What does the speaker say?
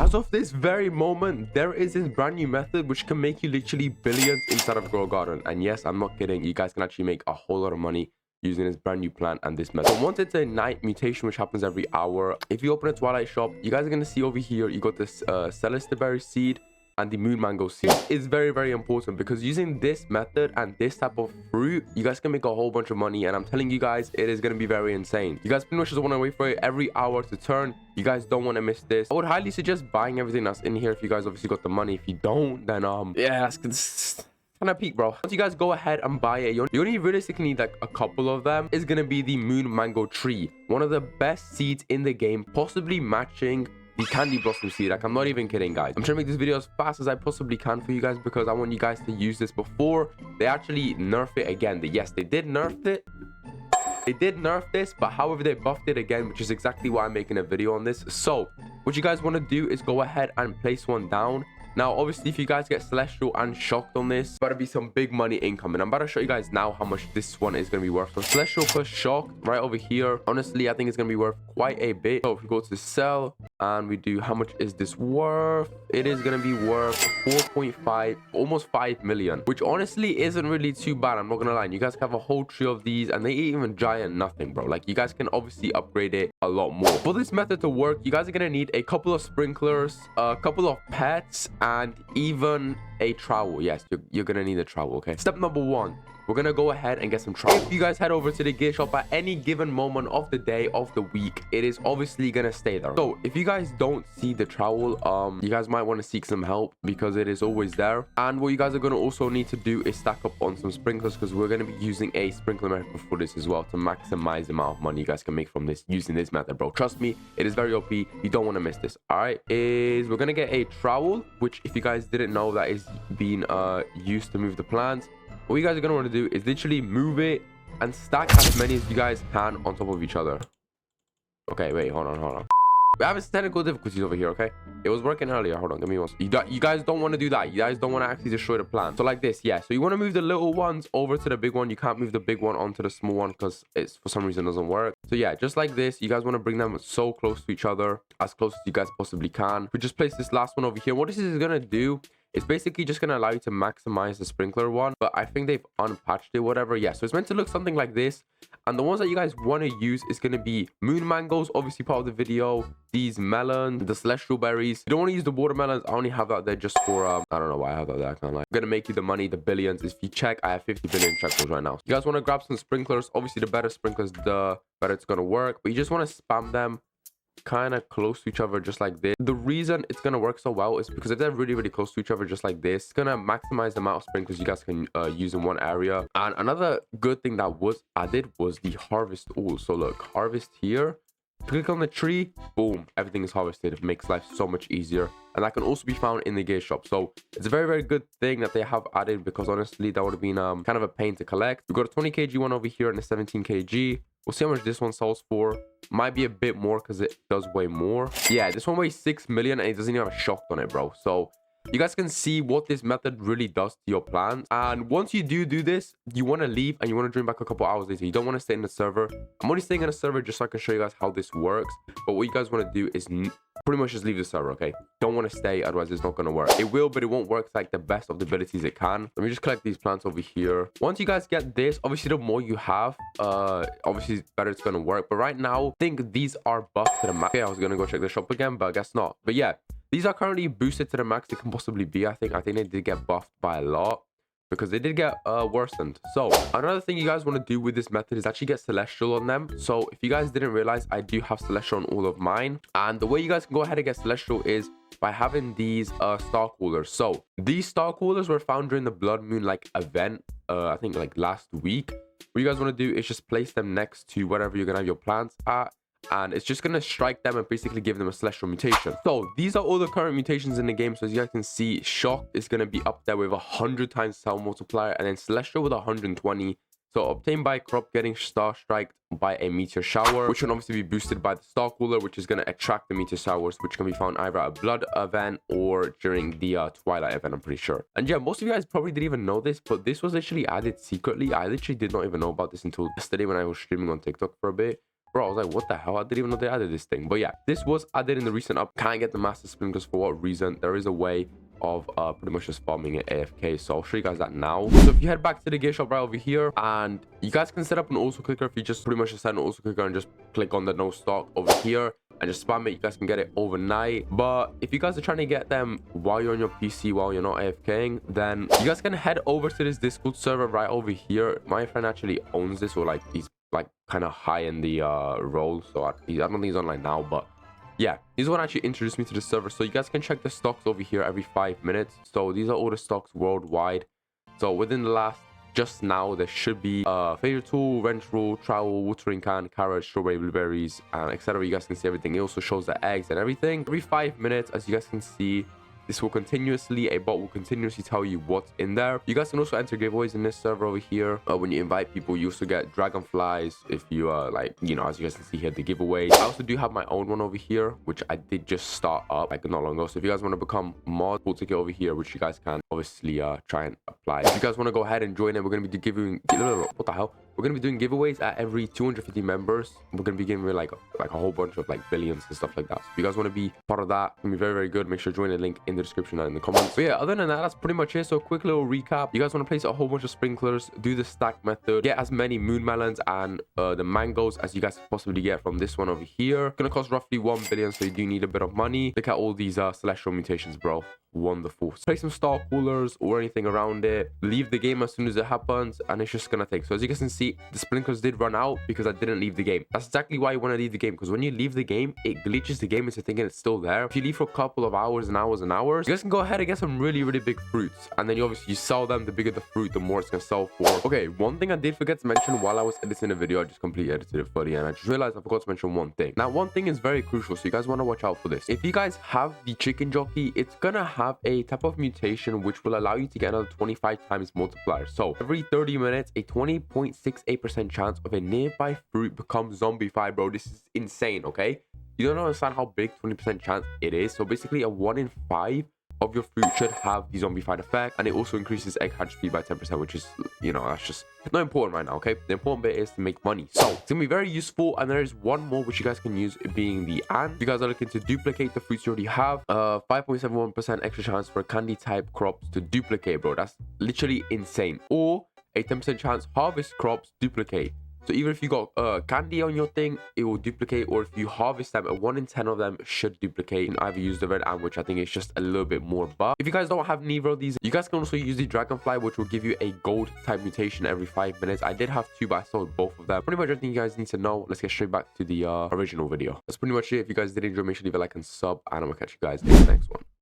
as of this very moment, there is this brand new method which can make you literally billions inside of Grow Garden. And yes, I'm not kidding, you guys can actually make a whole lot of money using this brand new plant and this method. So once it's a night mutation which happens every hour, if you open a Twilight shop, you guys are going to see over here you got this Celestial Berry seed and the Moon Mango seed. Is very, very important because using this method and this type of fruit, you guys can make a whole bunch of money. And I'm telling you guys, it is going to be very insane. You guys pretty much just want to wait for it every hour to turn. You guys don't want to miss this. I would highly suggest buying everything that's in here if you guys obviously got the money. If you don't, then yeah, it's kind of peak, bro. Once you guys go ahead and buy it, you only realistically need like a couple of them. Is going to be the Moon Mango tree, one of the best seeds in the game, possibly matching the Candy Blossom seed. Like, I'm not even kidding, guys. I'm trying to make this video as fast as I possibly can for you guys because I want you guys to use this before they actually nerf it again. Yes, they did nerf it. They did nerf this, but however, they buffed it again, which is exactly why I'm making a video on this. So what you guys want to do is go ahead and place one down. Now, obviously, if you guys get Celestial and Shocked on this, better be some big money income. And I'm about to show you guys now how much this one is going to be worth. So Celestial plus Shocked right over here. Honestly, I think it's going to be worth quite a bit. So if we go to sell and we do how much is this worth, it is going to be worth 4.5, almost 5 million, which honestly isn't really too bad. I'm not going to lie. You guys have a whole tree of these and they ain't even giant nothing, bro. Like, you guys can obviously upgrade it a lot more. For this method to work, you guys are going to need a couple of sprinklers, a couple of pets, and even a trowel. Yes, you're gonna need a trowel. Okay, step number one, we're gonna go ahead and get some trowel. If you guys head over to the gear shop at any given moment of the day, of the week, it is obviously gonna stay there. So if you guys don't see the trowel, you guys might want to seek some help because it is always there. And what you guys are gonna also need to do is stack up on some sprinklers because we're gonna be using a sprinkler method for this as well to maximize the amount of money you guys can make from this using this method, bro. Trust me, it is very OP. You don't want to miss this. All right, we're gonna get a trowel, which if you guys didn't know, that is being used to move the plants. What you guys are going to want to do is literally move it and stack as many as you guys can on top of each other. Okay, wait, hold on. We have technical difficulties over here, okay? It was working earlier. Hold on, give me one. You guys don't want to do that. You guys don't want to actually destroy the plant. So like this, yeah. So you want to move the little ones over to the big one. You can't move the big one onto the small one because it's for some reason doesn't work. So yeah, just like this, you guys want to bring them so close to each other, as close as you guys possibly can. We just place this last one over here. What this is going to do, it's basically just going to allow you to maximize the sprinkler one, but I think they've unpatched it, whatever. Yeah, so it's meant to look something like this. And the ones that you guys want to use is going to be Moon Mangoes, obviously part of the video, these melons, the Celestial Berries. You don't want to use the watermelons. I only have that there just for, I don't know why I have that there, I can't lie. I'm going to make you the money, the billions. If you check, I have 50 billion shekels right now. You guys want to grab some sprinklers. Obviously, the better sprinklers, the better it's going to work. But you just want to spam them kind of close to each other just like this. The reason it's gonna work so well is because if they're really, really close to each other just like this, it's gonna maximize the amount of sprinklers you guys can use in one area. And another good thing that was added was the harvest tool. So look, harvest here, click on the tree, boom, everything is harvested. It makes life so much easier, and that can also be found in the gear shop. So it's a very, very good thing that they have added, because honestly that would have been kind of a pain to collect. We've got a 20 kg one over here and a 17 kg. We'll see how much this one sells for. Might be a bit more because it does weigh more. Yeah, this one weighs 6 million and it doesn't even have a shock on it, bro. So you guys can see what this method really does to your plants. And once you do this, you want to leave and you want to join back a couple hours later. You don't want to stay in the server. I'm only staying in the server just so I can show you guys how this works. But what you guys want to do is pretty much just leave the server, okay? Don't want to stay, otherwise it's not going to work. It will, but it won't work like the best of the abilities it can. Let me just collect these plants over here. Once you guys get this, obviously the more you have, obviously better it's going to work. But right now, I think these are buffed to the max. Okay, I was going to go check the shop again, but I guess not. But yeah, these are currently boosted to the max they can possibly be. I think they did get buffed by a lot, because they did get worsened. So another thing you guys want to do with this method is actually get Celestial on them. So if you guys didn't realize, I do have Celestial on all of mine, and the way you guys can go ahead and get Celestial is by having these star coolers. So these star coolers were found during the Blood Moon like event, I think like last week. What you guys want to do is just place them next to whatever you're gonna have your plants at, and it's just gonna strike them and basically give them a Celestial mutation. So these are all the current mutations in the game. So as you guys can see, Shock is gonna be up there with 100 times cell multiplier, and then Celestial with 120. So obtained by crop getting star striked by a meteor shower, which can obviously be boosted by the star cooler, which is going to attract the meteor showers, which can be found either at a blood event or during the twilight event, I'm pretty sure. And yeah, most of you guys probably didn't even know this, but this was actually added secretly. I literally did not even know about this until yesterday when I was streaming on TikTok for a bit. Bro, I was like, what the hell? I didn't even know they added this thing. But yeah, this was added in the recent up. Can't get the master sprinklers for what reason. There is a way of pretty much just farming it AFK, so I'll show you guys that now. So if you head back to the gear shop right over here, and you guys can set up an auto clicker. If you just pretty much just set an auto clicker and just click on the no stock over here and just spam it, you guys can get it overnight. But if you guys are trying to get them while you're on your PC, while you're not AFKing, then you guys can head over to this Discord server right over here. My friend actually owns this, or like he's like kind of high in the role, so I don't think he's online now, but yeah, he's the one actually introduced me to the server. So you guys can check the stocks over here every 5 minutes. So these are all the stocks worldwide. So within the last, just now, there should be favorite tool, wrench rule, trowel, watering can, carrots, strawberry, blueberries, and etc. You guys can see everything. It also shows the eggs and everything. Every 5 minutes, as you guys can see, this will continuously, a bot will continuously tell you what's in there. You guys can also enter giveaways in this server over here. When you invite people, you also get dragonflies. If you like, you know, as you guys can see here, the giveaways. I also do have my own one over here, which I did just start up like not long ago. So if you guys want to become mod, full ticket over here, which you guys can obviously try and apply. If you guys want to go ahead and join it, we're going to be giving, what the hell? We're going to be doing giveaways at every 250 members. We're going to be giving like a whole bunch of like billions and stuff like that. So if you guys want to be part of that, it's going to be very, very good. Make sure to join the link in the description and in the comments. But yeah, other than that, that's pretty much it. So a quick little recap. You guys want to place a whole bunch of sprinklers, do the stack method, get as many moon melons and the mangoes as you guys can possibly get from this one over here. It's going to cost roughly 1 billion, so you do need a bit of money. Look at all these celestial mutations, bro. Wonderful. Place some star coolers or anything around it, leave the game as soon as it happens, and it's just gonna take. So as you guys can see, the sprinklers did run out because I didn't leave the game. That's exactly why you want to leave the game, because when you leave the game, it glitches the game into thinking it's still there. If you leave for a couple of hours and hours and hours, you guys can go ahead and get some really, really big fruits, and then you obviously sell them. The bigger the fruit, the more it's gonna sell for. Okay, one thing I did forget to mention while I was editing the video, I just completely edited it for the end. I just realized I forgot to mention one thing. Now, one thing is very crucial, so you guys want to watch out for this. If you guys have the chicken jockey, it's gonna have a type of mutation which will allow you to get another 25 times multiplier. So every 30 minutes, a 20.68% chance of a nearby fruit becomes zombified, bro. This is insane. Okay, you don't understand how big 20% chance it is. So basically a 1 in 5 of your fruit should have the zombified effect, and it also increases egg hatch speed by 10%, which is, you know, that's just not important right now. Okay, the important bit is to make money, so it's gonna be very useful. And there is one more which you guys can use, being the ant. You guys are looking to duplicate the fruits you already have, 5.71% extra chance for candy type crops to duplicate, bro. That's literally insane. Or a 10% chance harvest crops duplicate. So even if you got candy on your thing, it will duplicate. Or if you harvest them, a 1 in 10 of them should duplicate. You can either use the red ant, which I think is just a little bit more buff. If you guys don't have neither of these, you guys can also use the dragonfly, which will give you a gold type mutation every 5 minutes. I did have 2, but I sold both of them. Pretty much everything you guys need to know. Let's get straight back to the original video. That's pretty much it. If you guys did enjoy, make sure to leave a like and sub, and I'm gonna catch you guys in the next one.